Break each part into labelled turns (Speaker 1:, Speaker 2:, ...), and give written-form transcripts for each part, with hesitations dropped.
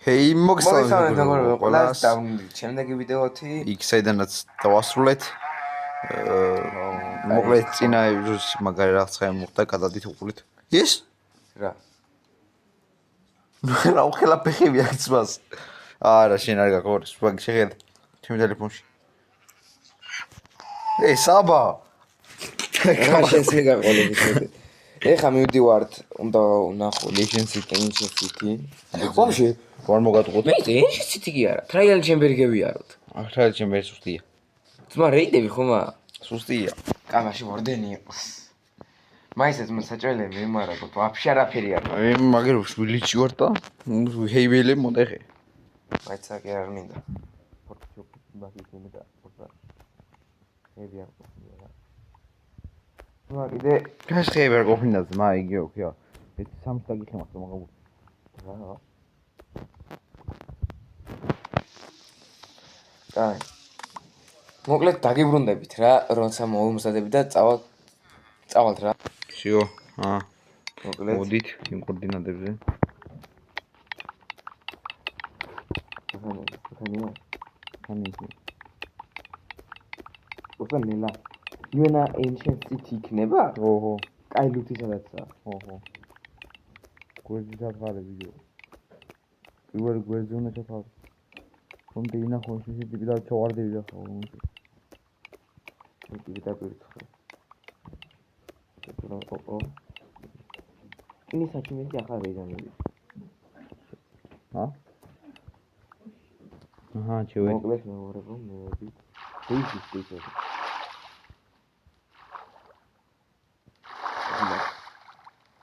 Speaker 1: Hei,
Speaker 2: მოგესალმებით ყველას და შემდეგი ვიდეოთი
Speaker 1: იქ საიდანაც დავასრულეთ. მოკლედ წინა მაგარი რაღაცა მოხდა, გადადით უყურით. Yes?
Speaker 2: რა.
Speaker 1: რა უხელა ფეხები აქ ძმას. არა, შენ არ გაგორს, მაგ შეხედე. ჩემი ტელეფონში. საბა.
Speaker 2: რა შენს მეგაყოლები. ეხა მივდივართ, უნდა ვნახო Legend City. ვაფშე,
Speaker 1: ვარ მოგატყუოთ.
Speaker 2: მე Legend City კი არა, Trial Chamber გევიაროთ.
Speaker 1: Trial Chamber სუსტია.
Speaker 2: ძმა რეიდები ხომა?
Speaker 1: სუსტია.
Speaker 2: კამაში ორდენი იყოს. მაისაც საჭველები იმარა, ვაფშე არაფერი არ.
Speaker 1: მაგერ ვილიჩი ვარ და ჰეიველე მოდეხე.
Speaker 2: მაიცა კი არ მინდა. პორტჩო ბაკი კინდა, პორტა. ჰეივი არ ყოფილა. ძმა კიდე
Speaker 1: ეს ჰეივი არ ყოფილა ძმა იგი ოქია. ეს სამს დაგიხემათ რომ აღარ.
Speaker 2: რა. აი. მოკლედ დაგიბრუნდებით რა, როცა მოვუმზადები და წავალთ რა.
Speaker 1: შიო,
Speaker 2: მოკლედ
Speaker 1: მოდით იმ კოორდინატებზე.
Speaker 2: ოსანელა. იუენა Ancient City იქნება?
Speaker 1: ოჰო.
Speaker 2: კაი ლუთი სადაცაა.
Speaker 1: ოჰო. გვერდი დაფარები ჯო. პირველ გვერდზე უნდა ჩაფარო. კონტე ინახო შეიძლება და ჩავარდები და ხო.
Speaker 2: იგი დაგვრიცხე. ო. ინი საჭმელი ახლა რეჟამები.
Speaker 1: ჩევე.
Speaker 2: მოკლედ მეუბნებო მეები. ის.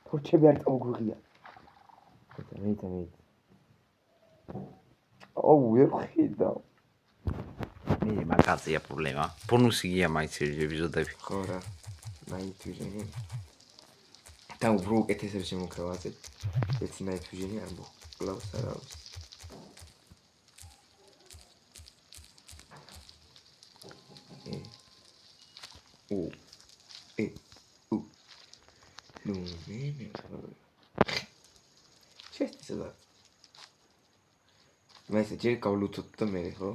Speaker 2: თორჩები არ წავგვიღია. მე. ვეხედავ.
Speaker 1: მე მაგაზია პრობლემა. ბონუსი გია მაინც ეპიზოდები.
Speaker 2: ხო რა. Night Vision. და უფრო უკეთესად შემოქევაზე. ეს Night Vision არ მოკლავს არავის. მე. შეესწავლა. მე ისე გავლუთოთ და მე ხო?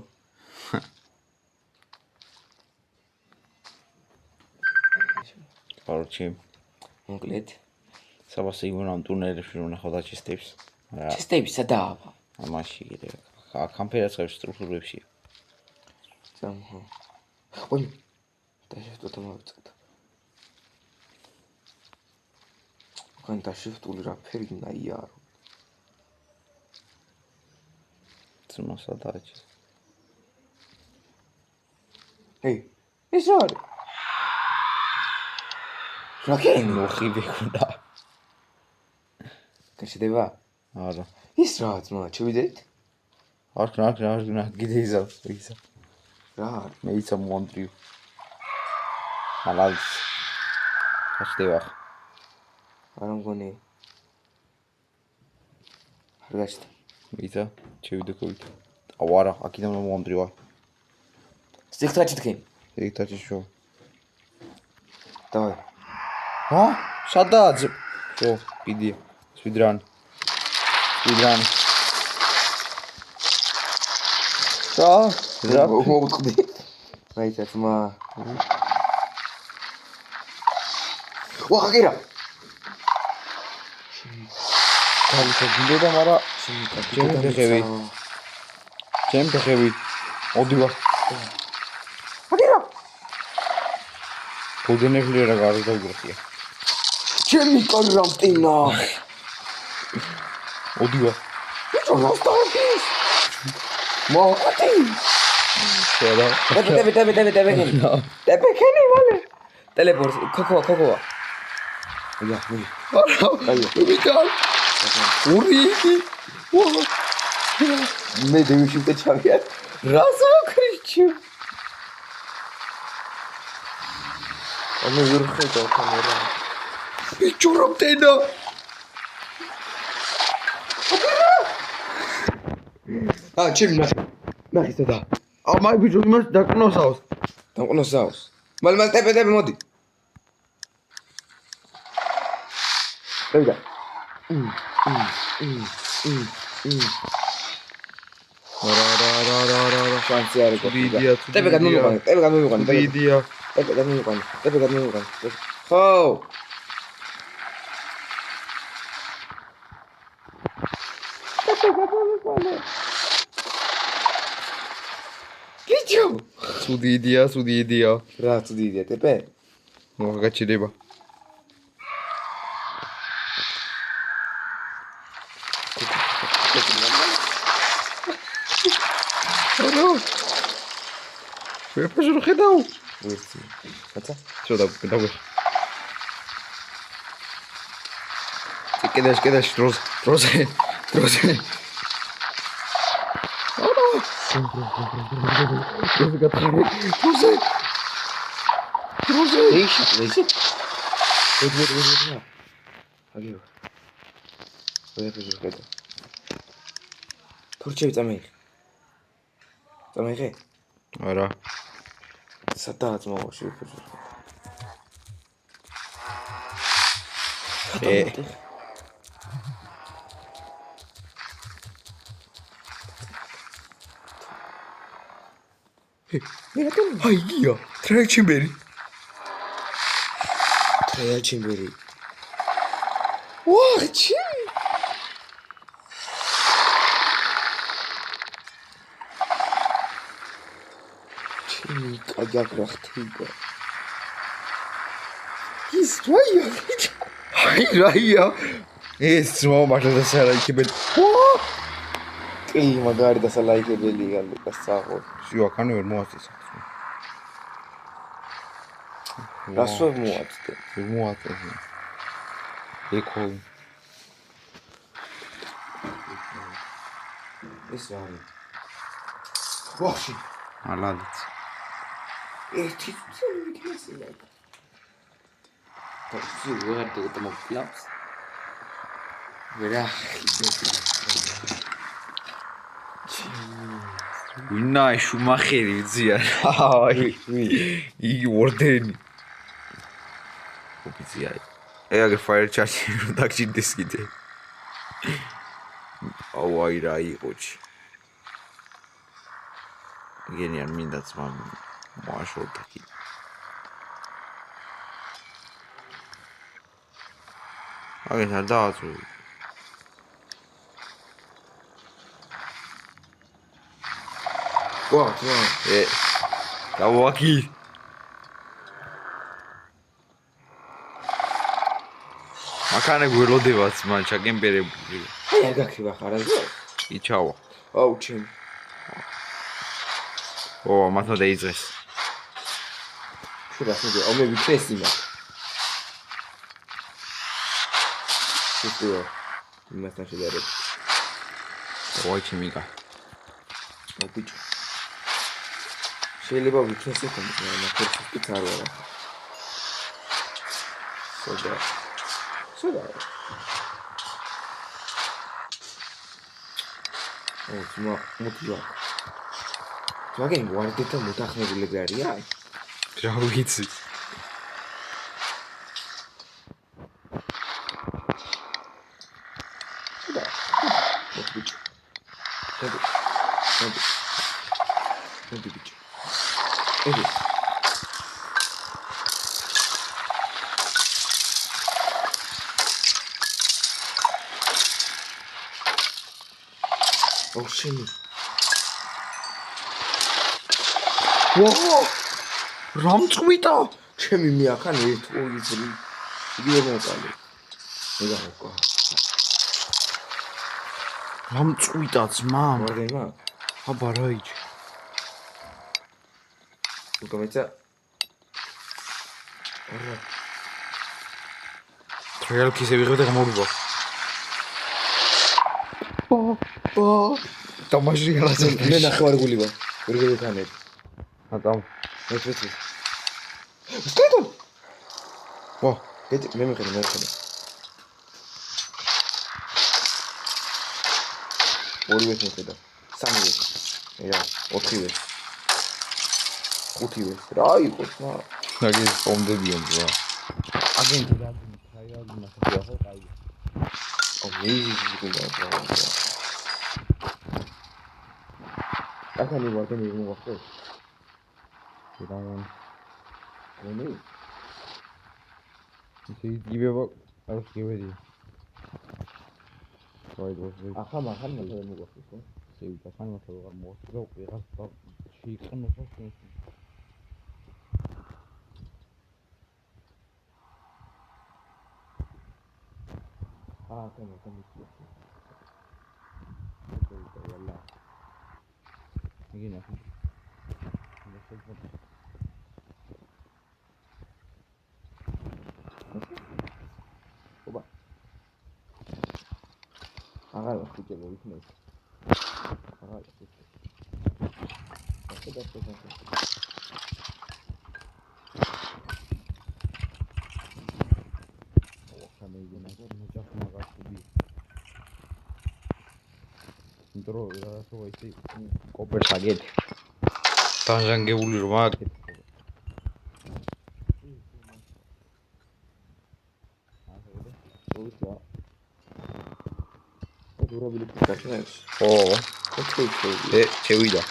Speaker 1: Короче,
Speaker 2: მოკლედ.
Speaker 1: საბას იგონა ტუნელებში რომ ნახავ და ჩესტებს. რა.
Speaker 2: ჩესტები სადაა?
Speaker 1: ამაში კიდე. კამპერაციის სტრუქტურებში.
Speaker 2: სამო. ой, დაჟე თუ მოვიწყდა. ხან დაშიფტული რა ფერი ნაიარო.
Speaker 1: ძმოსადაჭი.
Speaker 2: ჰეი, ის რა არის? რაკენ
Speaker 1: მოხიბე ხუნდა.
Speaker 2: გაჩდება?
Speaker 1: არა.
Speaker 2: ის რა ძმა, შევიდეთ?
Speaker 1: არ კიდე იზავს.
Speaker 2: რა არის?
Speaker 1: მე იცი მონტრიო. მალალს. გაჩდება.
Speaker 2: არ მგონი. არ გაჩნდა.
Speaker 1: იცი, შევიდექოთ. არა, აქედან მონტრიო.
Speaker 2: სიქთაჩი თქვენ.
Speaker 1: სიქთაჩი შო.
Speaker 2: დავай.
Speaker 1: სადაც? შო, კიდია. სვიდრან. რა
Speaker 2: მოვუწყდი. მაიცა ძმა. ვახერა.
Speaker 1: გავიწევდი და მარა ჩემ ფეხები. ოდივა.
Speaker 2: ვახერა.
Speaker 1: გოდენები რა გარდაგვიხია.
Speaker 2: ჩემი კარანტინა.
Speaker 1: ოდივა.
Speaker 2: ბიჭო, რასტარდეს? მოყოთი.
Speaker 1: შედა.
Speaker 2: ტებეკენი მალე. ტელეპორტ, ქოკოა. ია, მე.
Speaker 1: არა, ვიკარ. ურიგი.
Speaker 2: მე დევიშიტე ჩავია. რას მოკრიჩი? ამე ვერხედავ კამერა.
Speaker 1: ბიჭო რომტენა.
Speaker 2: ჩემი ნახე სადა.
Speaker 1: მაი ბიჭო იმას დაკნოსავს.
Speaker 2: მალ ტეპე მოდი. დავიდა. შანსი არ
Speaker 3: ცუდი
Speaker 2: იყო.
Speaker 3: იდეა, ცუდი
Speaker 2: ტები გადმოვიყვანე, ტები გადმოვიყვანე.
Speaker 3: ცუდი იდეა.
Speaker 2: ტები გადმოვიყვანე, ტები გადმოვიყვანე. ხო. გიჩო.
Speaker 3: ცუდი იდეა.
Speaker 2: რა ცუდი იდეა, ტები?
Speaker 3: მოგაჩერება. არა. ვერაფერს არ ხედავ.
Speaker 2: ვერცი. კაცა?
Speaker 3: ცოტა დავე. კიდეში დროზე. არა. დროზე გატარი. დროზე.
Speaker 2: ეიში. ვეძ. აგიო. ვერაფერს არ ხედავ. თორჩევი წამეიღე. წამეიღე?
Speaker 3: არა.
Speaker 2: სადაც მოვაში ვერაფერს.
Speaker 3: აი გია, ტრაიალ ჩემბერი.
Speaker 2: ვაი, ჩი! ჩი, კაგაკრა ხთიგა. ის რაია?
Speaker 3: აი რაია. ეს მართლა დასალაიქებენ.
Speaker 2: კი, მაგარი დასალაიქებელი გალუკას წაღო.
Speaker 3: შიო, აქანი ვერ მოაწესა.
Speaker 2: რასვე მოაწდე?
Speaker 3: ვერ მოაწესა. ეკო.
Speaker 2: ეს რა არის? ვახში.
Speaker 3: ალალიც.
Speaker 2: ერთი წელი ვიქნესილა. თავში ვეღარ დაგმოკლავს. ვერა.
Speaker 3: ვინა შუმახერი ვზია. აი, იგი ორდენი. ოფიცია. ეგ ფაიერ ჩარჯი დაგჭირდეს კიდე. აუ აი რა იყოჩი. გენი არ მინდა ძმა მოაშორდა კიდე. აგენ არ დააწუ.
Speaker 2: ვა,
Speaker 3: გავაკი. მაქანე გველოდებაც მან ჩაკემპერებული.
Speaker 2: აი არ გაქრიბა ხარ ასე?
Speaker 3: იჩავა.
Speaker 2: აუ ჩემ.
Speaker 3: ო, მათო დაიძეს.
Speaker 2: შურა სულ ამე ვიქრესი მაგ. შუა. იმასთან შედარებ.
Speaker 3: ой, ჩემიკა.
Speaker 2: აუ ბიჭო. შეიძლება ვიქრესი ხოლმე, მაგრამ ფერფერტიც არ ვარ. სოდა. ო, ძმა, მოტივა. მაგენ ვარდეთა მოტახმებულები არიან?
Speaker 3: რა ვიცი.
Speaker 2: სოდა. მოტივა. სოდა ბიჭო. ები. ო შენი. ვაო!
Speaker 3: რამწყვიტა?
Speaker 2: ჩემი მეახან ერთ ორი ძრი. იგი ვერ მოყალე. ეგა მოყვა.
Speaker 3: რამწყვიტა ძმა?
Speaker 2: ვარდენა?
Speaker 3: აბა რაიჭი.
Speaker 2: უკამეცა. არა.
Speaker 3: ტრიალ კისე ვიღებ და გამოვიდა. დამაში გალაძე.
Speaker 2: მე ნახევარგული ვარ. ვერ გექანებ.
Speaker 3: ატამ.
Speaker 2: მეცვეცი. სტედო.
Speaker 3: ვა,
Speaker 2: მე მეხედე. ორივე მეხედა. სამივე. ია, ოთხივე. ხუთივე. რა იყო ხმა?
Speaker 3: ნაგე პომდებიან რა. აგენტი რაგინი, ტრაიალი ნახე ხო, კაი.
Speaker 2: ო, მეიზი გინდა რა. ახალი ვარდენი მოახერხე.
Speaker 3: შედავონ
Speaker 2: რომი?
Speaker 3: ისე იგივება არ შევედი ვაი
Speaker 2: ახლა მახან მოხდა მოახერხე, ხო?
Speaker 3: სევიდა ხან მოხდა ვეღარ მოხდა ვეღარ შეიყენო სასწრაფო
Speaker 2: ახლა მოხდა
Speaker 3: შევიდა ვალა იგინა
Speaker 2: ობა. აღარ ვახუჭებ იქნებ. აღარ ვახუჭებ.
Speaker 3: დრო რაღაცა ისე კოპერს აგეთ დანჟანგებული რომ აგეთ
Speaker 2: დურაბილი ფიქრობს.
Speaker 3: ო
Speaker 2: ოქროთი.
Speaker 3: შევიდა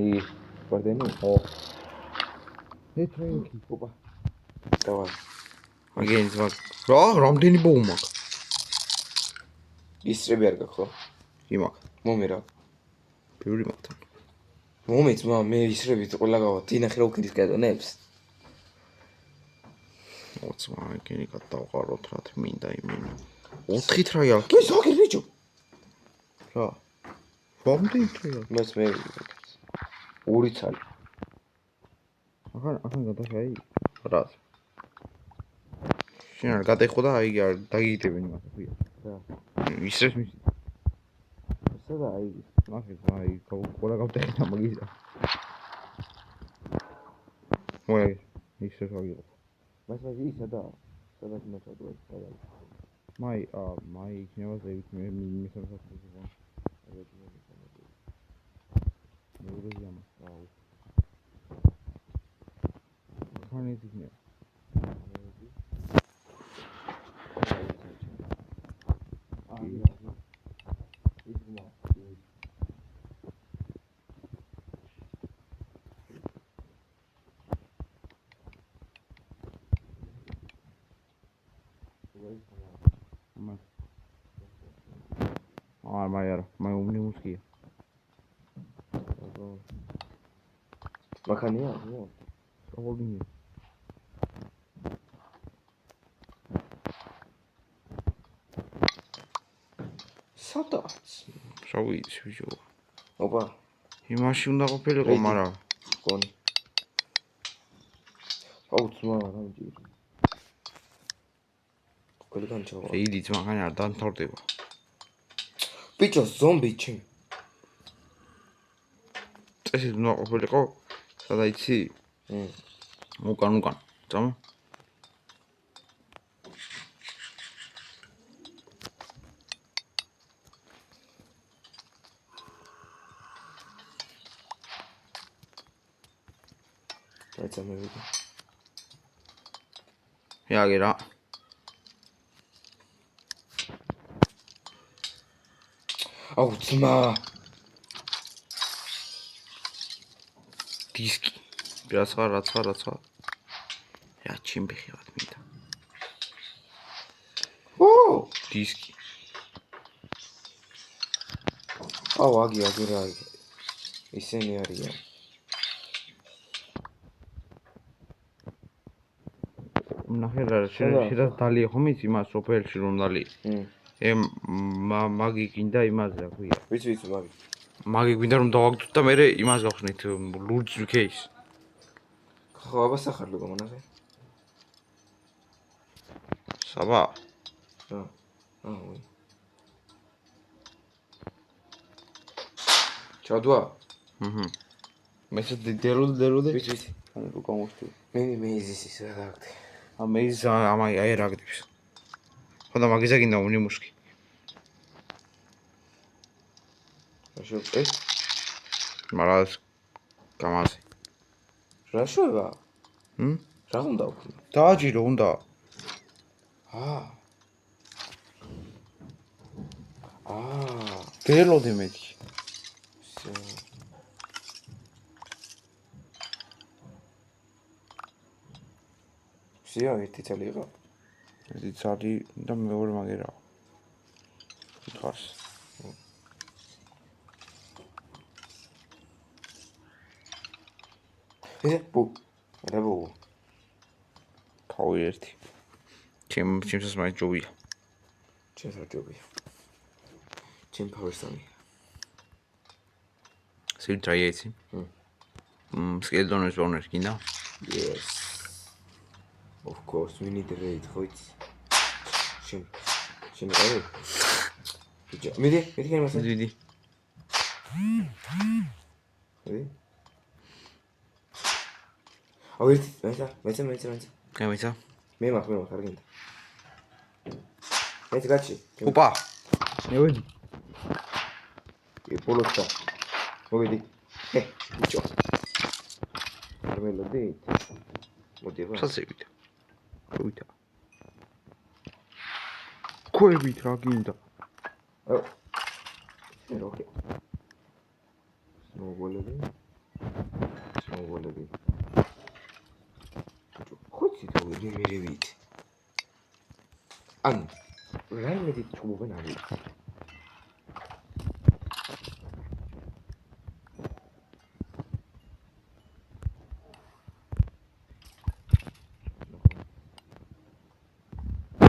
Speaker 3: ი
Speaker 2: ვარდენი?
Speaker 3: ო ტრენკი
Speaker 2: ობა. დავა.
Speaker 3: აგენს მაგ რა რამდენი ბოუ მაქვს
Speaker 2: ისრები არ გაქვს, ხო?
Speaker 3: იმაკ
Speaker 2: მომი რა.
Speaker 3: პირველი მაგთან
Speaker 2: მომიც მე ისრებით ყველა გავა. დინახე რა უკიდის გადანებს.
Speaker 3: ოცა აგენი გადავყაროთ რა მინდა იმენი 4-ით რა აქვს
Speaker 2: კი ზოგი ბიჭო. რა?
Speaker 3: რამდენი ტრია
Speaker 2: მას მე 2 ცალი.
Speaker 3: ახან გადაშაი რას შენ არ გადაიხო და აი არ დაგიგდებენ იმას ხია
Speaker 2: რა?
Speaker 3: ისრებს მის
Speaker 2: სადა აი
Speaker 3: მაგის აი ყველა გავტეხა მაგისა მოი ისრებს აგიღო
Speaker 2: მას ისადა სადაც მოწოდო ეს.
Speaker 3: მაი იქნება ზევით მე მისამსაც ვიყო მეურვეზე ამა ხან ის იქნება მაი უმნიმუსკია
Speaker 2: მახანია?
Speaker 3: სწავლინია
Speaker 2: სადაც?
Speaker 3: შავიც ბიჭო
Speaker 2: ოპა,
Speaker 3: იმაში უნდა ყოფილიყო მაგრამ
Speaker 2: გონი. აუ ძმა რა მჭირ. ყველგან ჩავა.
Speaker 3: შეიდი ძმა ხან არ დამთავრდება
Speaker 2: ბიჭო ზომბი ჩემი.
Speaker 3: წესით უნდა ყოფილიყო სადაიცი უკან წამო
Speaker 2: დაიცა მე ვიდე.
Speaker 3: იაგე რა
Speaker 2: აუ ძმა.
Speaker 3: დისკი რაცა რა ჩიმბიხი ვარ მინდა
Speaker 2: ო
Speaker 3: დისკი
Speaker 2: აუ აგი რა ისინი არიან.
Speaker 3: ნახე რა შეიძლება დალი ხომ ის იმას სოფელში რომ დალი მაგი გინდა იმაზე რა ქვია
Speaker 2: ვიცი
Speaker 3: მაგი გინდა რომ დავაგდოთ და მე იმას გავხსნით ლურჯ კეის
Speaker 2: ხო აბა სახარლო გამონახე.
Speaker 3: საბა
Speaker 2: რა? აუ ჩადვა?
Speaker 3: მეც დერუდე
Speaker 2: ვიცი.
Speaker 3: ანუ რო გამოვხდი
Speaker 2: მე იზის რა დაგდე.
Speaker 3: მე ის ამაი აი რაგდებს ხოდა მაგისა გინდა უნიმუსკი
Speaker 2: რა
Speaker 3: მარას გამაზე
Speaker 2: რა შევა? რა უნდა ვქნა?
Speaker 3: დააჯირო უნდა
Speaker 2: აა
Speaker 3: გელოდი მეტი
Speaker 2: სიო, ერთი წელი იყო.
Speaker 1: ერთი წალი და მეორე მაგერაა. ხარს.
Speaker 2: ბუ. რა ბუ.
Speaker 1: თავი ერთი. ჩემს მაინც ჯობია.
Speaker 2: ჩემს არ ჯობია. ჩემ ფავერსონი.
Speaker 1: სულ ტრაიეცი. სკელეტონის ბონერი გინდა?
Speaker 2: Yes. Of course, we need the raid, ხო იცი? შენ არა? ბიჭო, მიდი კენ მასა.
Speaker 1: მიდი.
Speaker 2: მიდი. აუ ერთი, მეცა.
Speaker 1: გამიცა.
Speaker 2: მე მაქვს არ გინდა. მეც გაჩი.
Speaker 1: ოპა. მე ვედი.
Speaker 2: პოლოტა. მოვიდი. ბიჭო. არ მელოდი. მოდი აბა.
Speaker 1: სასევით. ყვითა. ყევით რა გინდა?
Speaker 2: აუ. შენ როკი. სნოუბოლები. ხოჩი თუ მერევით. ან რაიმე ჩუმობენ არის.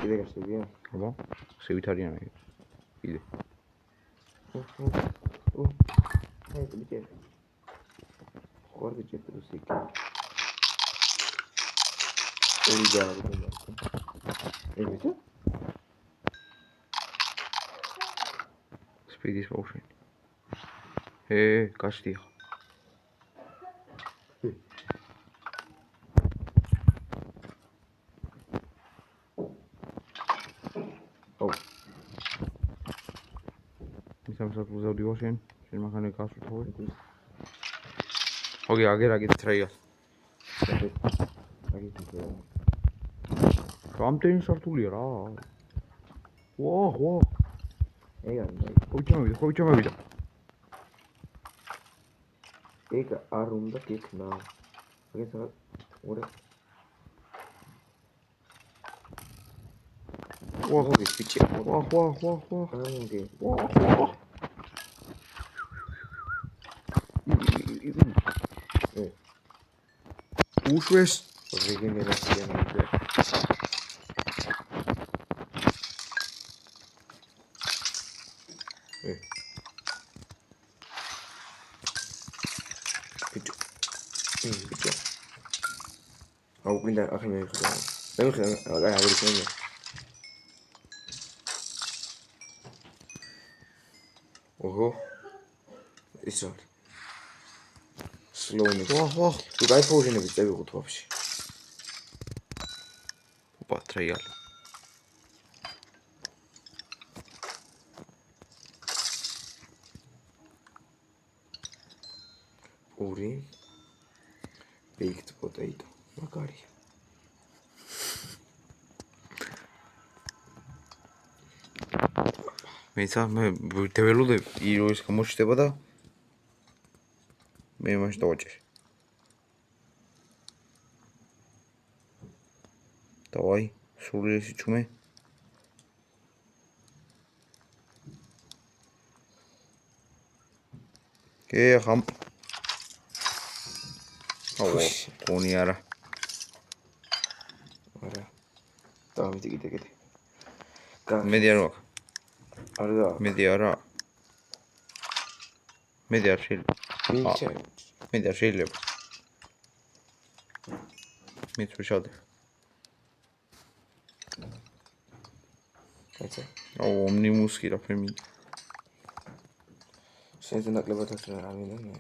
Speaker 2: კიდე გასწევია?
Speaker 1: აბა, სევით არიან ეგ. კიდე.
Speaker 2: აი ბიჭე. ხوار ბიჭე პრუსიკი. ორი გაიგე. ეგეთი?
Speaker 1: სპიდის პოუშენ. გაჩდი ხა. სამსად უზავდი ვაშენ, შენ მანქანა გასულ თოვე. აგერ ტრაია. რამდენი სართულია რა? ვა.
Speaker 2: ეგ არის.
Speaker 1: ხოჭამავიდა.
Speaker 2: ეგ არ უნდა გექნა. ეგ საერთოდ ორე. ვა ბიჭე.
Speaker 1: ვა.
Speaker 2: ამგე.
Speaker 1: ვა. უშვეს
Speaker 2: რეგენერაცია ნამდვილად. ბიჭო. აუ გინდა ახლა მე ხედავ. აი აგერ იქნება. ოჰო. ის რა. სლოუნი.
Speaker 1: ვა.
Speaker 2: თუ გაიფოჟინები წევიღოთ ვაფშე.
Speaker 1: ოპა ტრაიალ.
Speaker 2: ორი. baked potato. მაგარი.
Speaker 1: მე დეველოდები იროის გამოჩნდება და მე მაშინ დავაჭერ. დავაი, სულесі ჩუმე. ხამ. აუ, კონი არა.
Speaker 2: არა. დავამიტი კიდე.
Speaker 1: მედი არ მაქვს.
Speaker 2: არა.
Speaker 1: მედი არ შეიძლება.
Speaker 2: ბიჭე.
Speaker 1: მედი არ შეიძლება. მეც ვიშალდე.
Speaker 2: კაცო.
Speaker 1: აუ, ომნიმუსი რა ფემი.
Speaker 2: შენზე ნაკლებად არ მინდა მე.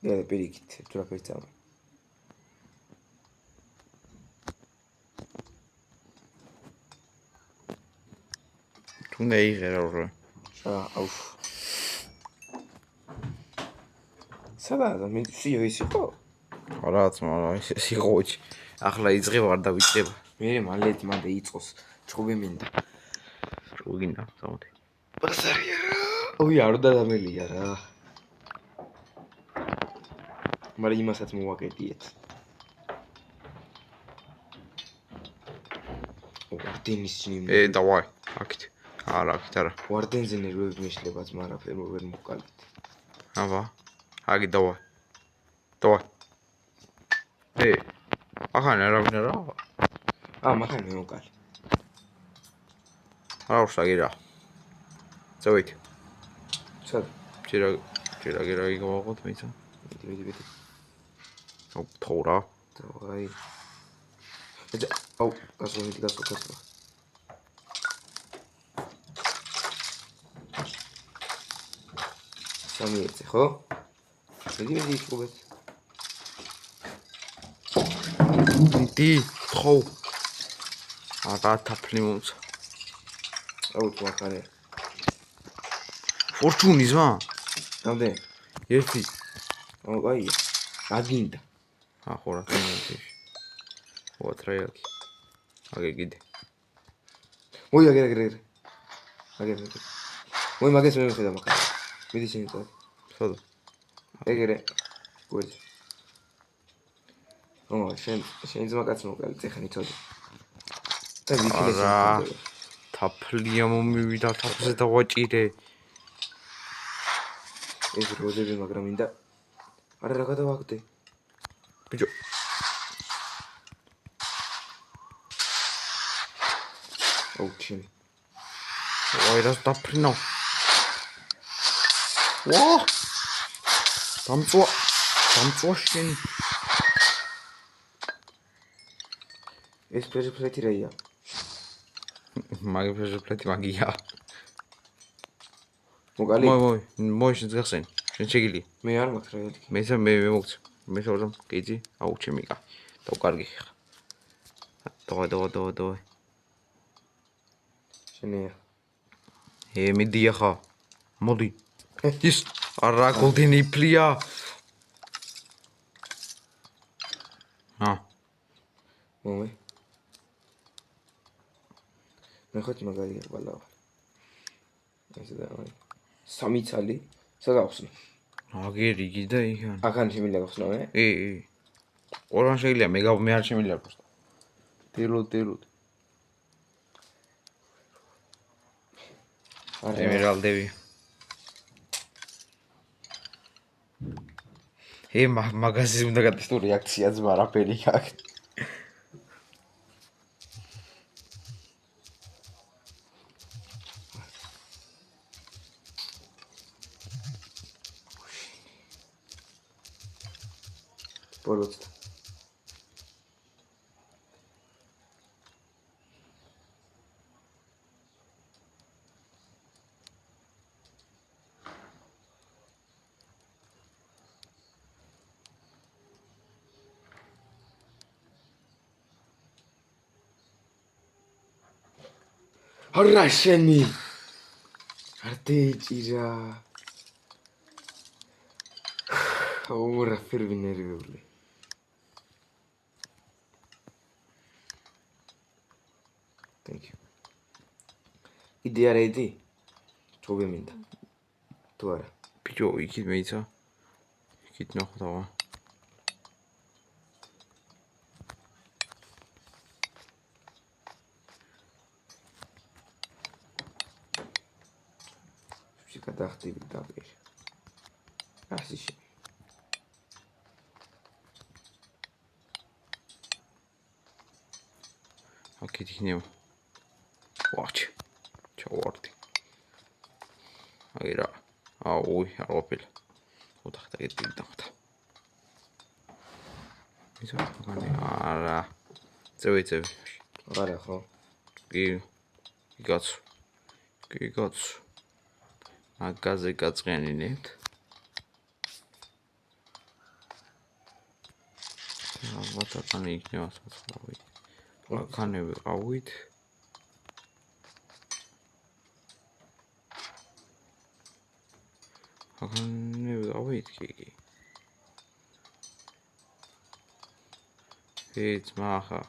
Speaker 2: მე პირიქით თუ რა ფერცაა.
Speaker 1: თუნდა იღერა რა.
Speaker 2: აუ. სადაა მე სიო ის იყო?
Speaker 1: არაც მაგრამ ეს იყოჩი. ახლა იძღება არ დავიწყება.
Speaker 2: მე მალე იწყოს. ჭუბი მინდა.
Speaker 1: ჭუგინდა, წამოდი.
Speaker 2: ბაზარია რა. ოი არ უნდა დამელია რა. მაგრამ იმასაც მოვაკეთიეთ. ვარდენის ჩინიმ.
Speaker 3: давай. აქეთ. არა, აქეთ არა.
Speaker 2: ვარდენზე ნერვები მეშლებაც, მაგრამ ვერ მოვკალით.
Speaker 3: აბა. აგი давай. давай. ახან არავინ არა?
Speaker 2: მაგან მე მოვკალი.
Speaker 3: არა უშაგი რა. წავით.
Speaker 2: სად?
Speaker 3: ჭირა გავაღოთ მეცა.
Speaker 2: მიდი.
Speaker 3: აუ, თორა.
Speaker 2: დავაი. აუ, გასულ. სამიეცე, ხო? მიდი იყობეთ.
Speaker 3: მიდი, ხო. არა თაფლი მომცა.
Speaker 2: აუ, თვახარე.
Speaker 3: ფორჩუნის ვა?
Speaker 2: რამდენი?
Speaker 3: ერთი.
Speaker 2: აუ, აი. აგინდა.
Speaker 3: ხო რა თამაში. ხო ტრაიაკი. აგე კიდე.
Speaker 2: მოი აგერ. მოი მაგას მე ვხედავ მაგას. მიდი შენ წავ.
Speaker 3: სად?
Speaker 2: ეგერე. გურძ. შენ ძმაკაც მოკალი წეხანი წოდი. და ვიქილეს.
Speaker 3: თაფლია მომივიდა თაფლზე დავაჭირე.
Speaker 2: ეს როზები მაგრამ მინდა. არა რა გადავაგდე.
Speaker 3: ბიჭო.
Speaker 2: აუ ჩინი.
Speaker 3: ой, раз დაფრინო. ვა! დამწვა შენ.
Speaker 2: ეს პრეზენტი რაია?
Speaker 3: მაგ პრეზენტი მაგია.
Speaker 2: მოკალი.
Speaker 3: მოი შენ გახსენ. შენ შეგილი.
Speaker 2: მე არ მაქვს რა ერთი.
Speaker 3: მე მოგწ. მე შევძამ კიძი. აუ ჩემიკა. დავკარგი ხა. დავაი.
Speaker 2: შენია.
Speaker 3: მიდია ხა. მოდი. ის არა გოლდენი ფლია.
Speaker 2: მომე. მე ხოთ მაგალია ბალავა. ესე და აი. სამი ცალი. სად ახსნა?
Speaker 3: აგერი გიდა იქან.
Speaker 2: ახან შემიძლია გახსნა მე?
Speaker 3: ორან შეიძლება მე არ შემიძლია გახსნა. დილოდ. ემერალდები. მაგაზის უნდა გადასტო რეაქცია ძმა რაფერი აქ.
Speaker 2: ბოლოს. არა შენი. არტე ჭირა. აუ რა ფერვი ნერვიული. Thank you. იდეა რედი? ჩობე მინდა. თუ არა.
Speaker 3: ბიჭო, იქით მეიცა. იქით ნახავ.
Speaker 2: გადახტები დაპირ. ასე შე.
Speaker 3: აქეთ იქნება. ვაჩ. ჩავარდი. აი რა. აუი, არაფერი. ოთახდა ერთი დამხდა. ისო მაგარი. არა. წევი.
Speaker 2: არა ხო?
Speaker 3: კი გაც. მაგაზე გაწყენინეთ. ვატაკანი იქნება საცხოვრებელი. აქანები ყავით. კი. ძმა ხა.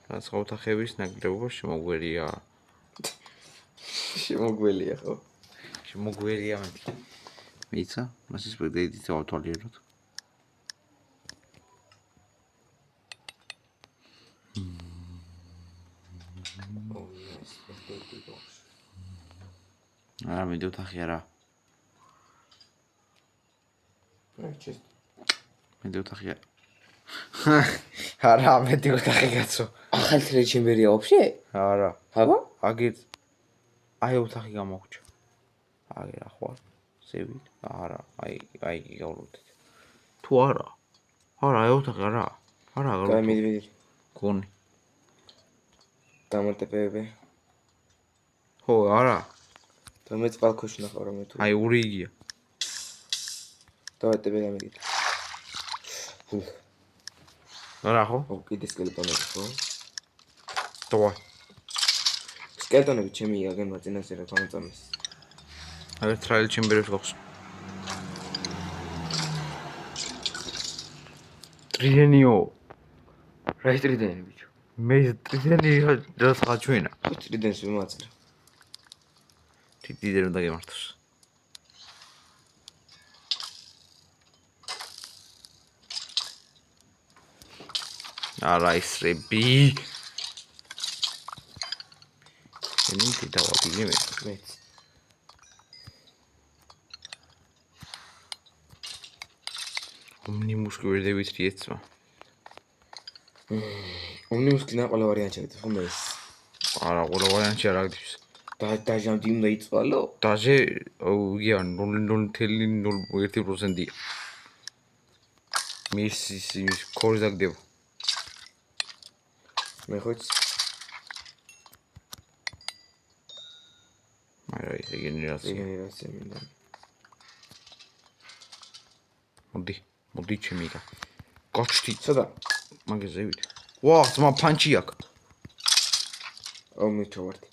Speaker 3: რაც ოთახების ნაკლებობა შემოგვერია.
Speaker 2: შემოგველია ხო?
Speaker 3: შემოგვერია მეთქი. მეცა, მასის პრედეიტი დავთვალიეროთ. არა მე ოთახი არა
Speaker 2: ჩეს
Speaker 3: მე ოთახი არა მე ოთახი კაცო
Speaker 2: ახალ ტრეი ჩემბერია вообще
Speaker 3: არა
Speaker 2: აბა
Speaker 3: აგერ აი ოთახი გამოგჭა აი რა ხوار ზევით არა აი გავლოდეთ თუ არა აი ოთახი არა
Speaker 2: კაი მიდი
Speaker 3: გონი
Speaker 2: დამატებები
Speaker 3: ხო არა
Speaker 2: და მე წყალქვეშ ნახავ რა მე თუ
Speaker 3: აი ორი იგია
Speaker 2: დამატებები გამიგეთ
Speaker 3: არა ხო
Speaker 2: ო კიდე სკელეტონები ხო
Speaker 3: დავაი
Speaker 2: სკელეტონები ჩემი აგენ მაწინასე რა გამწამეს
Speaker 3: აი ტრაილ ჩემბერებს გვაქვს ტრიდენიო
Speaker 2: რა ისტრიდენი ბიჭო
Speaker 3: მე ტრიდენი რას გაჩვენა
Speaker 2: ტრიდენს ვიმაწრე
Speaker 3: ტრიდენი უნდა გემართოს არა ისრები ენით დავაგიგე
Speaker 2: მეც
Speaker 3: ომნიმუს გვერდებით რიეცმა
Speaker 2: ომნიმუს კინა ყველა ვარიანტი შეგეძლო ხომ ეს
Speaker 3: არა ყველა ვარიანტი არ აგდის
Speaker 2: დაჟამდი უნდა იწვალო
Speaker 3: დაჟე იგია 0.01%-ია მის კორს დაგდება
Speaker 2: მე ხოც
Speaker 3: არა ეს გენერაცია
Speaker 2: მინდა
Speaker 3: მოდი ჩემიკა გაჩთი
Speaker 2: ცოტა
Speaker 3: მაგეზევით ვა ძმა პანჩი აქვს
Speaker 2: აუ მე ჩავარდი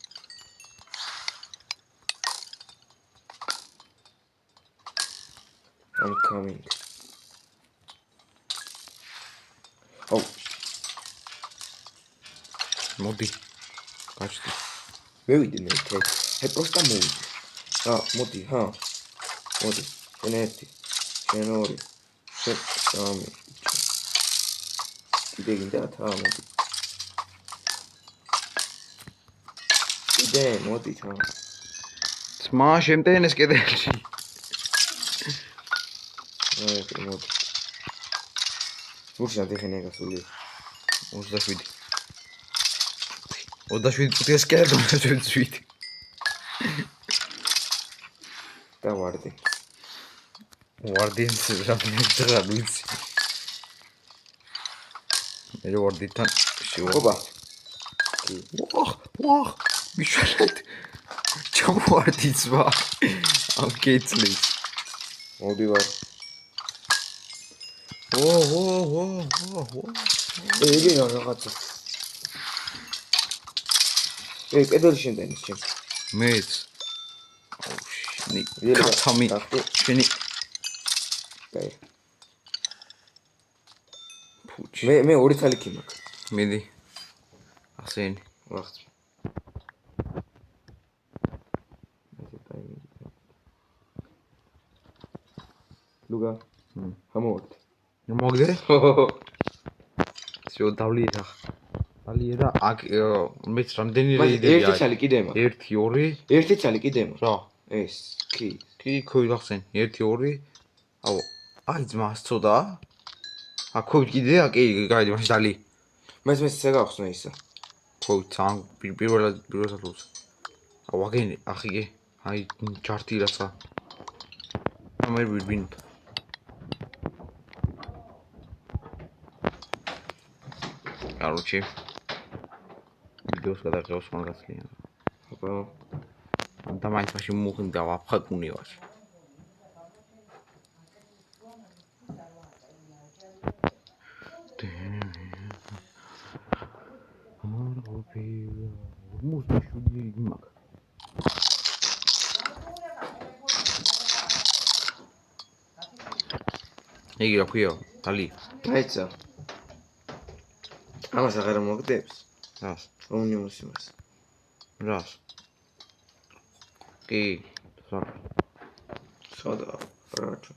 Speaker 2: I'm coming აუ
Speaker 3: მოდი გაჩთი
Speaker 2: მევიდე მე თქო აი პროსტა მოვიდე მოდი მოდი შენ ერთი შენ ორი შენ სამი კიდე გინდათ მოდი კიდე მოდი
Speaker 3: ძმა შემტენეს კედელში
Speaker 2: აი მოდი უშა დეხენე გასული
Speaker 3: 27 წუთი სკელეტონებს ვეცვით
Speaker 2: და ვარდი
Speaker 3: ვარდინს რა ვიცი მე ვარდიდან
Speaker 2: ოპა
Speaker 3: ვახ მიშალეთ ჩამოვარდი ძმა ამ კეცლის
Speaker 2: მოვდივარ
Speaker 3: ო
Speaker 2: ეგ რაღაცა კედელში შენდენის ჩემ
Speaker 3: მეც შენი კაცამი შენი
Speaker 2: კაი
Speaker 3: ფუჩ
Speaker 2: მე ორი თალიქი მაქვს
Speaker 3: მედი ასენი
Speaker 2: ვახთ ლუგა გამოვაგდე
Speaker 3: მოგდე შო დავლიერა დავლიერა აქ მეც რამდენი რეიდია
Speaker 2: ერთი ცალი კიდე მაქვს
Speaker 3: 1 2
Speaker 2: ერთი ცალი კიდე მაქვს
Speaker 3: რა
Speaker 2: ეს კი
Speaker 3: ქოილახსენ 1 2 აუ აი ძმას ცოდა აქ კიდეა კი გაიდი მაშინ დალი
Speaker 2: მეც შეგახსნა ისა
Speaker 3: ქოიცან პირველად ლუს აუ აგენი ახიგე აი ჯარტი რაცა ამერ ვინ короче ვიდეოს გადაღებას მაგაცლიან
Speaker 2: ოპა
Speaker 3: და მაინც მაშინ მუხინდა ვაფხაკუნი ვაში მუსტიშვილი იმაკ იგი რა ქვია დალი
Speaker 2: აიცა ამას აღარ მოგდებს
Speaker 3: რას
Speaker 2: ომნიმუს იმას
Speaker 3: რას კი
Speaker 2: სადა რაჩო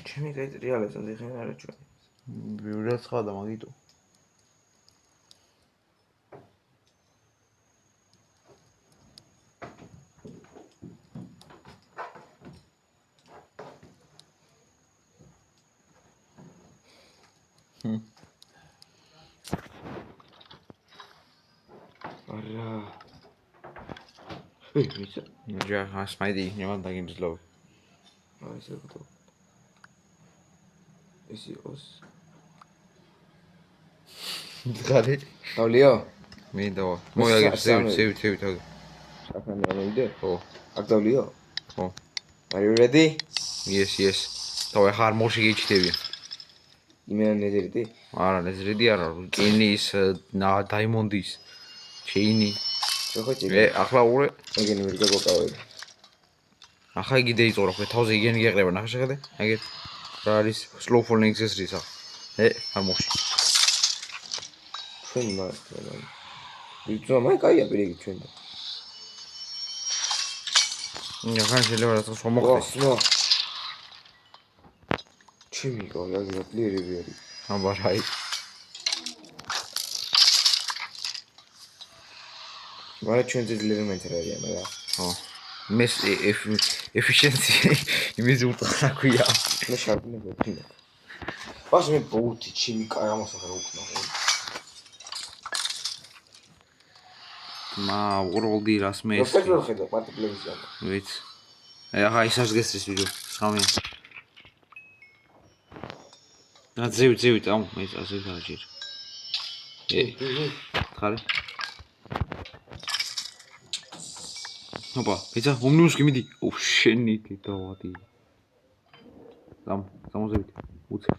Speaker 2: ჩემი რეალიზა დიხენ არაჩო
Speaker 3: ვირა ცხადა მაგიტო
Speaker 2: არა. მისა.
Speaker 3: ჯა, ასმაიდი ნემან დაგინძლოვ.
Speaker 2: აი ესე ვთქვა. ეს იყოს.
Speaker 3: ხარი?
Speaker 2: დავლიო?
Speaker 3: მე დავა. მოიაგებ, სევი თავი.
Speaker 2: შაქანი ამოვიდე?
Speaker 3: ხო.
Speaker 2: აქ დავლიო?
Speaker 3: ხო.
Speaker 2: Are you ready?
Speaker 3: Yes. თავი ხარ მოში გიჩდები.
Speaker 2: იმენა ნეზერიტი?
Speaker 3: არა, ნეზრიდი არა, კინის, დაიმონდის, ჩეინი.
Speaker 2: შეხოჭი?
Speaker 3: ახლა უყურე.
Speaker 2: ეგენი ვერ გაგოკავები.
Speaker 3: ახლა იგი დაიწყო, ხო, თავზე იგენი გეყრება, ნახე შეხედე? ეგეთ. რა არის slow falling accessories ახლა. არ მოში.
Speaker 2: ჩვენ მართლა. ვიწვა, მაი კაია პირიქით ჩვენ და.
Speaker 3: ახლა შეიძლება რაღაც მომხდეს.
Speaker 2: ჩემი კაი, აგერად ლიერები არის.
Speaker 3: აბა რა არის?
Speaker 2: მაგრამ ჩვენ ძლიერი მენტერ არიან რა.
Speaker 3: ხო. მეს efficiency იმის უტყა ქვია.
Speaker 2: მე შარპნე ვეთქინე. ვას მე ბოუთი ჩემი კაი ამას აღარ უკნა.
Speaker 3: მა ვორლდი რას მე ეს.
Speaker 2: რო ხედავ პარტიკლების ზამა.
Speaker 3: ვიც. ახლა ისას გესწრის ვიდეო. სამი. და ძევი, ამ მე ასე დააჭირ. ხარი? ოპა, ეცა, ომნიუსკი მიდი. შენითი დავადი. სამოზებით. უცე.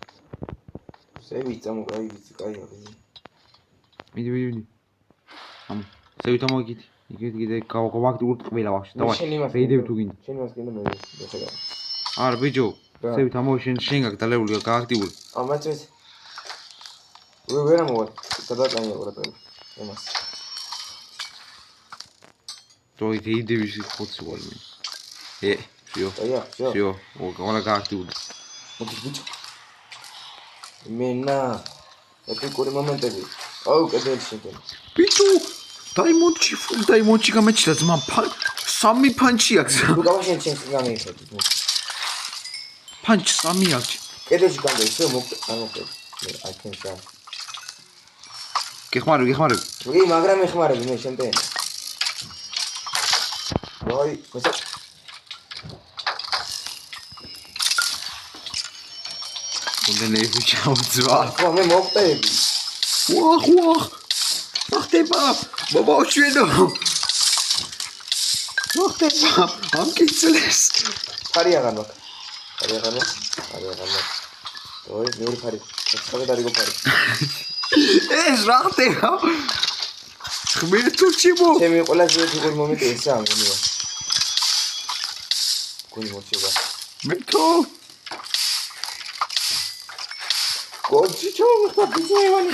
Speaker 2: სევი წამოკაი ვიცი კაი არის.
Speaker 3: მიდი. სევით ამოგიდი. იგი გავაქტიურ ყველა ვახში. დავაი. რეიდები თუ გინდა.
Speaker 2: შენ მას გინდა მე ვეხედავ.
Speaker 3: არა, ბიჭო. სევით ამოი შენ გაგდალეული გააქტიური.
Speaker 2: ამაჩეს. ვერ ამოვა. გადაყანია ყურადღება. ემას.
Speaker 3: toi რეიდების ხოცი ვარ მე. შიო. ყველა გააქტიური.
Speaker 2: მოდი ბიჭო. მენა. ეპიკური მომენტები. აუ, კედელში შეგენ.
Speaker 3: ბიჭო, დაიმონჩი გამეჩილა ძმა სამი ფანჩი აქვს.
Speaker 2: თუ გავაშენ ჩემს გამეიხედი.
Speaker 3: ფანჩი სამი აქვს.
Speaker 2: კედელში გამდა ისე მოკეთე. I can jump.
Speaker 3: გეხმარები.
Speaker 2: ვი, მაგრამ ეხმარები მე შენთან. ვაი, მოსა.
Speaker 3: უნდენები ჩავძვა.
Speaker 2: ხო, მე მოვტები.
Speaker 3: ვახ. ვახტება. ბაბა ჩვენო. ვახტება. ამ კიცლეს.
Speaker 2: ფარი აღარ მაქვს. ოი, მეორე ფარი. ეს დარიგო ფარი.
Speaker 3: ეს რა ხდება? ხმერთუჩიმო.
Speaker 2: ჩემი ყველაზე ფიგური მომენტი ესაა მგონია. გონი მოწება.
Speaker 3: მეთო.
Speaker 2: გონჩი ჩავხდა ბიზნესმენი.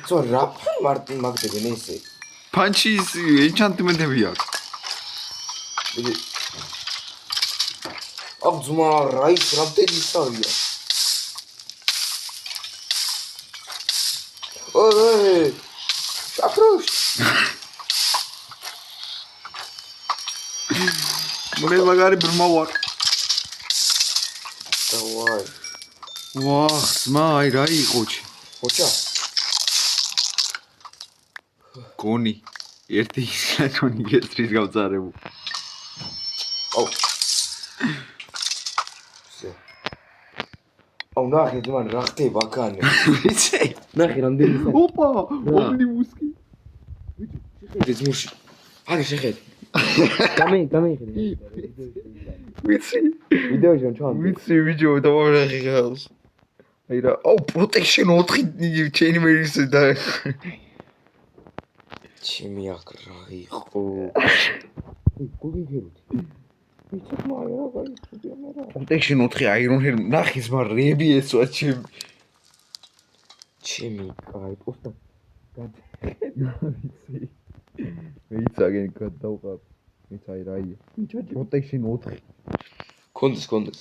Speaker 2: ზო რა მარტინ მაგდებენ ესე.
Speaker 3: ფანჩის ენჩანტმენტები აქვს.
Speaker 2: ბიჭი. აქ ძმა რაის რამდენი ისავია. ოი! აკრუშ.
Speaker 3: მე მაგარი ბრმა ვარ.
Speaker 2: დავაი.
Speaker 3: ვახ, ძმა, აი რა იყო ჩი?
Speaker 2: ხოჭა.
Speaker 3: გონი. ერთი ისაკონი გესტრის გავწარებო.
Speaker 2: აუ. აუ ნახე ძმა რა ხდება აქანე.
Speaker 3: ვიცი?
Speaker 2: ნახე რამდენი ისაა.
Speaker 3: ოპა, ომნიბუსკი.
Speaker 2: შეხედე ძმუში. აგე შეხედე. გამეიხედე.
Speaker 3: ვიცი?
Speaker 2: ვიდეოში ჩავდი.
Speaker 3: ვიცი ბიჭო, დავარაღი გავს. აი რა, აუ პროტექშენ 4 ჩეინი მერის და
Speaker 2: ჩემი აქ რა იყო. გუგი გერუთი. ვიცი მაი რა გაიწვია მე რა.
Speaker 3: პროტექშენ 4 აირონ ჰერ ნახის მარ რეები ესვა ჩემი.
Speaker 2: ჩემი კაი პოსტა.
Speaker 3: ვიცი. მეიცაგენ გადავყავ. მეც აი რაია. პროტექშენ 4.
Speaker 2: კონდეს.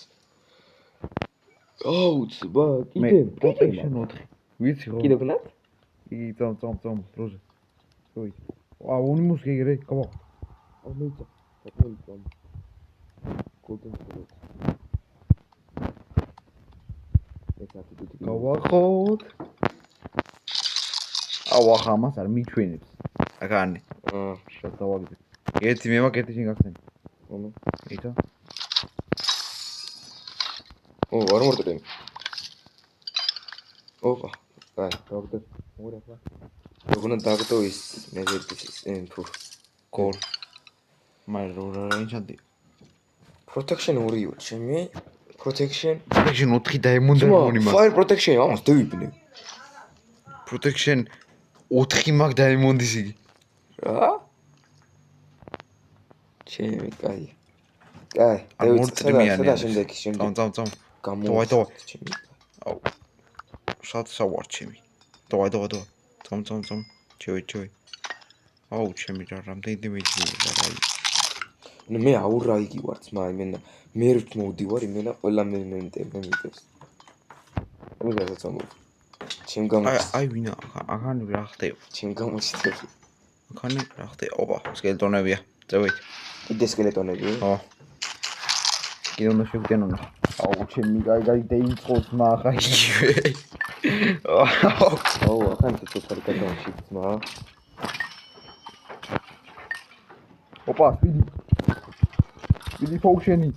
Speaker 2: აუ ძბა,
Speaker 3: მე პროტექშენ 4. ვიცი ხო?
Speaker 2: კიდე გნათ?
Speaker 3: იგი წამ პროჟე. ოი. აუ ონიმუს გეგრე, კაბა.
Speaker 2: აუ მეცა. საკმაოდ წამ. გოლდენ სპორტ. ეს ატიტუდი.
Speaker 3: გავახოთ. აუ ახლა მას არ მიჩვენებს. აგანი. შევდავაგდე. ერთი მე მაქვს, ერთი შენ გახსენე. იტო.
Speaker 2: არ მორდები. ოპა. აი, დაგდო. მორა ხა. როგორ დაგდო ის მეზეთის თუ
Speaker 3: გოლ. მაგრამ რა ინჩანდი.
Speaker 2: protection 2 იყო ჩემი. protection
Speaker 3: 4 დაემონდა მონი მაგ.
Speaker 2: fire protection ამას დავიბნე.
Speaker 3: protection 4 მაგ დაემონდის იგი.
Speaker 2: რა? ჩემი კაი. კაი, და შემდეგი.
Speaker 3: წამ.
Speaker 2: გამო.
Speaker 3: დავай. აუ. შად სავარ ჩემი. დავай. წამ. ჩევი. აუ ჩემი რა რამდენი მეჯი რა.
Speaker 2: ნუ მე აურა იგი ვარ ძმა, იმენა მე რთ მოვდივარ, იმენა ყველა მე მიტევს. ამაზე ამბობ. ჩემ გამოჩ.
Speaker 3: აი ვინა, ახანი რა ხდება?
Speaker 2: ჩემ გამოჩიტები.
Speaker 3: ახანი რა ხდება? ოპა, სკელეტონებია. წევით.
Speaker 2: კიდე სკელეტონები?
Speaker 3: ხო. კიდე უნდა შევგენონა. აუ ჩემი გაიგაი დაიწყოს მაგა იგივე.
Speaker 2: აუ, ახან ცოტა გადავში ძმა.
Speaker 3: ოპა, სპიდი ფოუშენი.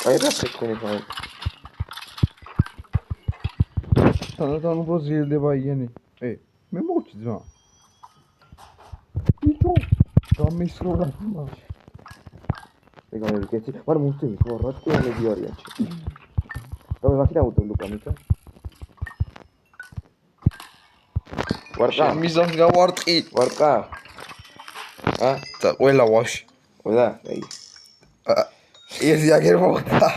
Speaker 2: აი რა შექმნი ხარ?
Speaker 3: სანადან უფრო ზიელდება იგენი. მე მოვჭი ძმა. იცო, გამისროლა ძმა.
Speaker 2: ეგ ამერიკეთი, მაგრამ მოვწევი ხო რა ტყუილები არიან ჩემი. და მე ვაკიდა უთო ლუკამიკა. ვარკა,
Speaker 3: მიზანს გავარტყი.
Speaker 2: ვარკა.
Speaker 3: და ყველა ვაში.
Speaker 2: ყველა, აი.
Speaker 3: ერთი აგერ მოხდა.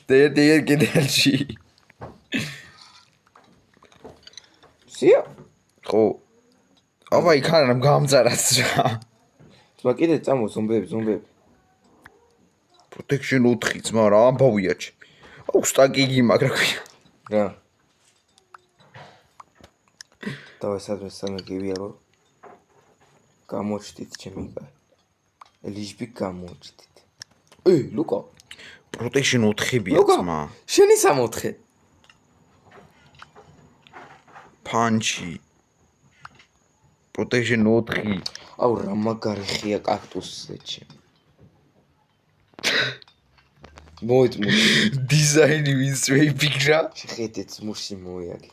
Speaker 3: და ერთი კიდელში.
Speaker 2: სია?
Speaker 3: ხო. აბა იქან ამ გამწარას რა.
Speaker 2: ძმა კიდე წამო ზომბები.
Speaker 3: protection 4 ძმა რა ამბავია ჩემი. აუ სტაკი იგი მაგრა ქვია.
Speaker 2: რა. დავай სადმე გივიარო. გამოჩდით ჩემი კაი. ლიჟბი გამოჩდით. ლუკა.
Speaker 3: protection 4-ია ძმა.
Speaker 2: შენი 64.
Speaker 3: punch-ი. protection 4.
Speaker 2: აუ რა მაგარი ხია კაქტუსზე ჩემი. მოიწმო.
Speaker 3: დიზაინი ვის ვიფიქრა?
Speaker 2: შეხედეთ მურში მოიაგე.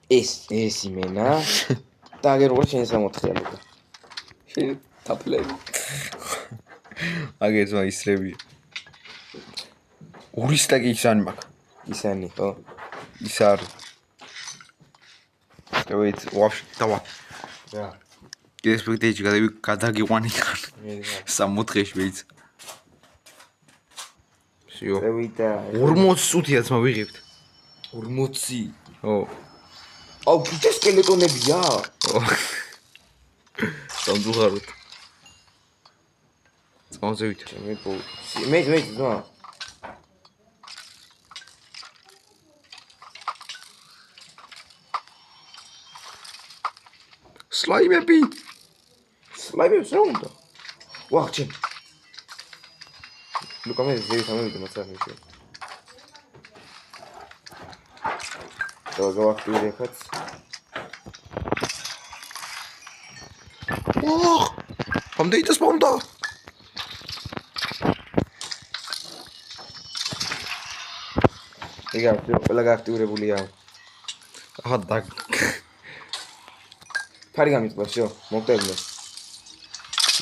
Speaker 2: ეს იმენა. და აგერ როგორ შენ 64-ია ლუკა. შენ თაფლები.
Speaker 3: აგერ ზმა ისრები. ორი სტაკი ისანი მაქვს.
Speaker 2: ისანი ხო?
Speaker 3: ის არის. დავით, ვაფშე, დავა.
Speaker 2: რა.
Speaker 3: ესპექტეიჯი გადაგიყვანი ხარ. 64-ში ვიც. всё.
Speaker 2: წევიდა.
Speaker 3: 40 წუთია ძმა ვიღებთ.
Speaker 2: 40.
Speaker 3: ხო.
Speaker 2: აუ კიდე სკელეტონებია.
Speaker 3: სამძუხაროთ. წამოწევით.
Speaker 2: მე ძმა.
Speaker 3: სლაიმები
Speaker 2: რა უნდა? ვახჩენ. ლუკა მე ზეით ამოვიდა მასწავლებელი. გავაქტიურე ხაც.
Speaker 3: ამდენი და სპაუნდა.
Speaker 2: ეგა ყველა გააქტიურებულია.
Speaker 3: აჰა და
Speaker 2: ფარი გამიწვა, всё, მოგტებლე.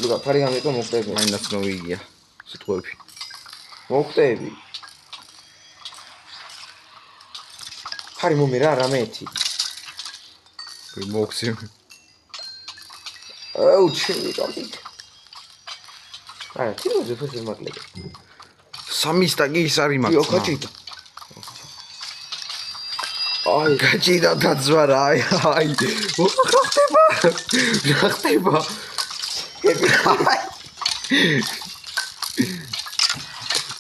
Speaker 2: ლუკა, ფარი გამიწვა, მოგტებლე.
Speaker 3: მაინც ნოვიგია. სიტყვები.
Speaker 2: მოგტები. ფარი მომი რა რამეთი.
Speaker 3: მოგცი.
Speaker 2: აუ, ჩემი გამით. აი, თვითონ ზეფეს მაკლები.
Speaker 3: სამი სტაკი ის არის მაგ.
Speaker 2: იო, გაჭიდა. აი,
Speaker 3: გაჭიდა დაძვა რა, აი. რა ხდება?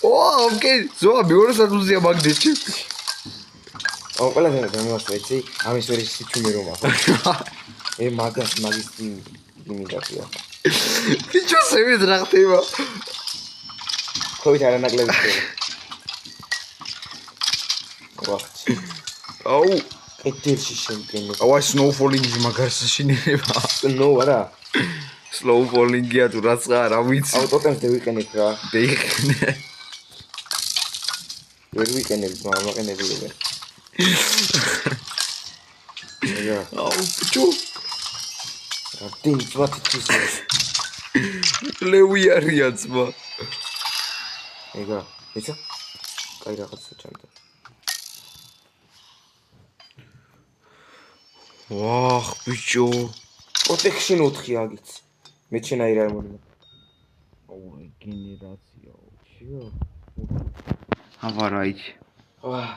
Speaker 3: ოკეი, ზოა მეორე სათულზეა მაგნეტი.
Speaker 2: აუ, ყველაზე დამასწრეცი, ამის ვერი სიჩუმე რომ ახლა. მაგის იმიტაცია.
Speaker 3: ბიჭო, სევით რა ხდება?
Speaker 2: თხოვით არანაკლები ხდება. ვახჩი.
Speaker 3: აუ,
Speaker 2: კეთილში შემკენო.
Speaker 3: აუ snowfalling-ი მაგარს შინელება.
Speaker 2: ნო არა.
Speaker 3: Snowfalling-ია თუ რაც არა ვიცი.
Speaker 2: აუ ტოტემს დავიყენებ რა.
Speaker 3: დაიხნე.
Speaker 2: ვერ ვიყენებ, მაყენებია. რა.
Speaker 3: აუ, ბჭო.
Speaker 2: რამდენი ძვათი თვისებს.
Speaker 3: ლევი არიან ძმა.
Speaker 2: ეგა, ეცა? კაი რაღაცა ჩანდა.
Speaker 3: ვახ, ბჭო.
Speaker 2: Protection 4 აგიც. მე შენაირ არ მომდა.
Speaker 3: აუ, გენერაცია.
Speaker 2: შიო.
Speaker 3: აბა რაიჩი.
Speaker 2: ვაა.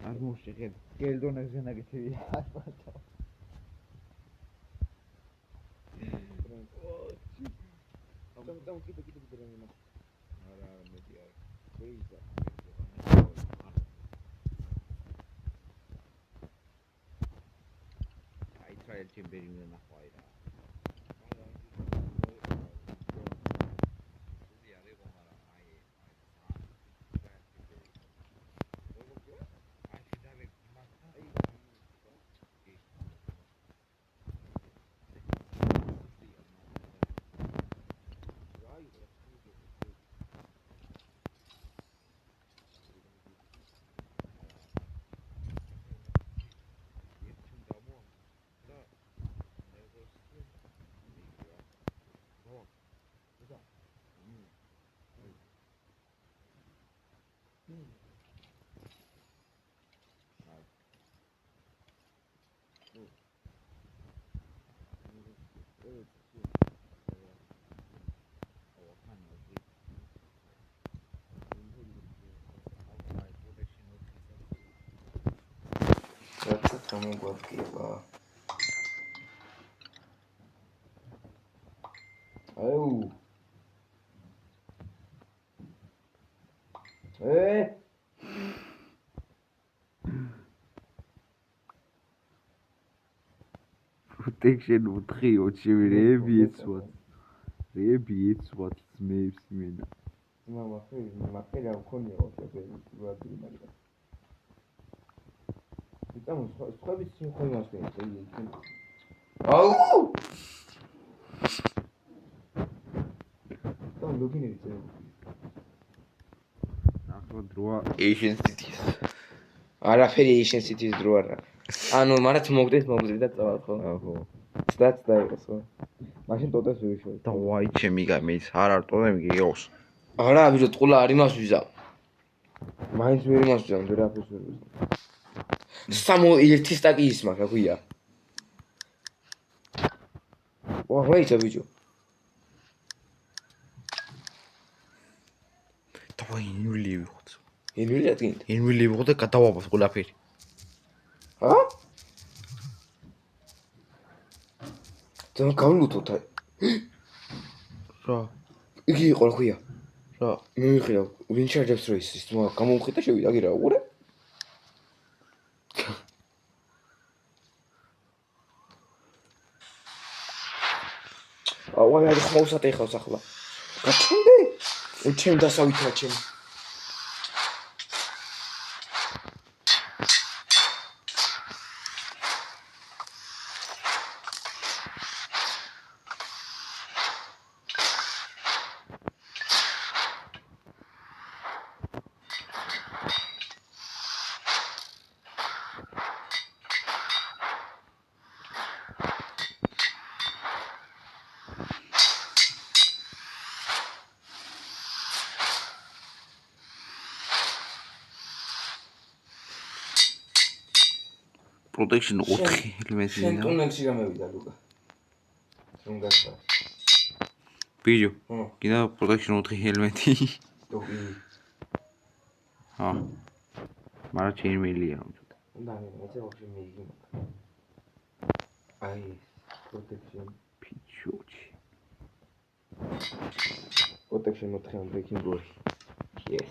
Speaker 3: არ მოშეგეთ. გელდონებზე ნაგეთებია.
Speaker 2: და უკიდე რამე.
Speaker 3: არა, მეტი არ.
Speaker 2: ვეიზა.
Speaker 3: აი ტრაილ ჩემბერი ნახვა აი რა.
Speaker 2: რაცა გამოგვადგება. აუ.
Speaker 3: Protection 4 ოჩივი რეები ეცვათ. რეები ეცვათ ძმებს იმენა.
Speaker 2: მაყერა მქონია ოჩები ვარდი მაგრამ. იტამო სხვაების სიმხოლმას ვინც აუ! და ლოგინები წერე.
Speaker 3: ახლა დროა Asian Cities.
Speaker 2: არაფერი Asian Cities დრო არა. ანუ მარად მოგდეთ და წავალ ხო?
Speaker 3: აჰო.
Speaker 2: სტაც დაიყოს ხო? მაშინ ტოტეს ვიშოვე.
Speaker 3: და ვაი ჩემი გამის არ არ ტოდემ გიყავს.
Speaker 2: არა ბიჭო ტყულა არ იმას ვიზა. მაინც ვერ იმას ვიზა, ვერაფერს ვერ ვიზა. სამო ერთი სტაკი ის მაგ აქვია. ვაიცა ბიჭო.
Speaker 3: დავაი ინვილი ვიყოთ.
Speaker 2: ინვილი ატკინეთ.
Speaker 3: ინვილი ვიყოთ და გადავაბოს ყველაფერი.
Speaker 2: ა? და გავლუთოთ აი.
Speaker 3: რა?
Speaker 2: იგი იყო რა ქვია? რა, მე ვიხია ვინ ჩარჯებს რო ის გამომხიტა შევიდა კი რა უყურე? აუა რა ხმაუსად ეხავს ახლა. გაჩნდე? ჩემ დასავითა ჩემ.
Speaker 3: Protection 4 ელემენტი
Speaker 2: შენ ტუნელში გამევიდა ლუკა. რომ გასვა.
Speaker 3: ბიჭო.
Speaker 2: ხო.
Speaker 3: კიდე Protection 4 ელემენტი.
Speaker 2: დოგი.
Speaker 3: ჰა. მარა ჩემილია რომ ცოტა.
Speaker 2: უნდა მეცე ვაფშე მიიგი მაგ. აი Protection
Speaker 3: ფიჩოჩი.
Speaker 2: Protection 4 breaking glory. Yes.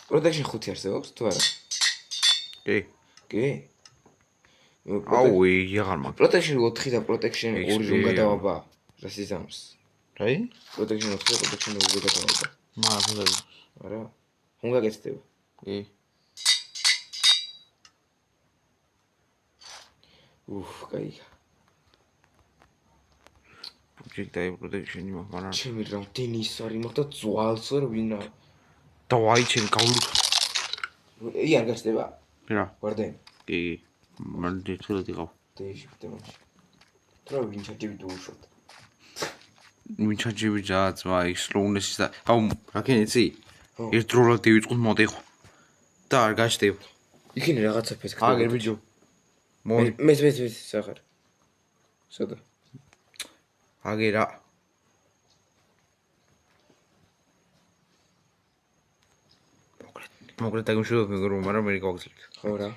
Speaker 2: Protection 5 არსებობს თუ არა?
Speaker 3: კი.
Speaker 2: კი.
Speaker 3: აუ იგი აღარ მაქვს.
Speaker 2: Protection 4 და protection 2 რომ გადავაბა. რა სიზამს?
Speaker 3: რაი?
Speaker 2: Protection 4 და protection 2 გადავაბა.
Speaker 3: მაგას.
Speaker 2: არა. ხომ გაგეცდება?
Speaker 3: კი.
Speaker 2: კაი.
Speaker 3: project-ი protection-ი მაქვს, მაგრამ
Speaker 2: ჩემი რამდენი ის არის, მაგ და ძვალს ვერ ვინა.
Speaker 3: და ვაი ჩემი გავლუთ.
Speaker 2: არ გასდება?
Speaker 3: რა?
Speaker 2: ვარდენ.
Speaker 3: კი. მან დეთილად იყავ.
Speaker 2: დეიში ფტემაში. რა ვინ ჩაჯები დუუშოთ.
Speaker 3: ვინ ჩაჯები ჯაც, ვაი, slowness-ის და აუ, რა ქენიცი? ერთდროულად დავიწყოთ მოდიხო. და არ გაჩდებ.
Speaker 2: იქინე რაღაცა ფესკდება.
Speaker 3: აგერ ბიჭო. მოი,
Speaker 2: მე სახარ. სადა?
Speaker 3: აგერა. მოგრეთ დაგიმშვიდობ მეგრო, მაგრამ მე გავგზავნით.
Speaker 2: ხო რა.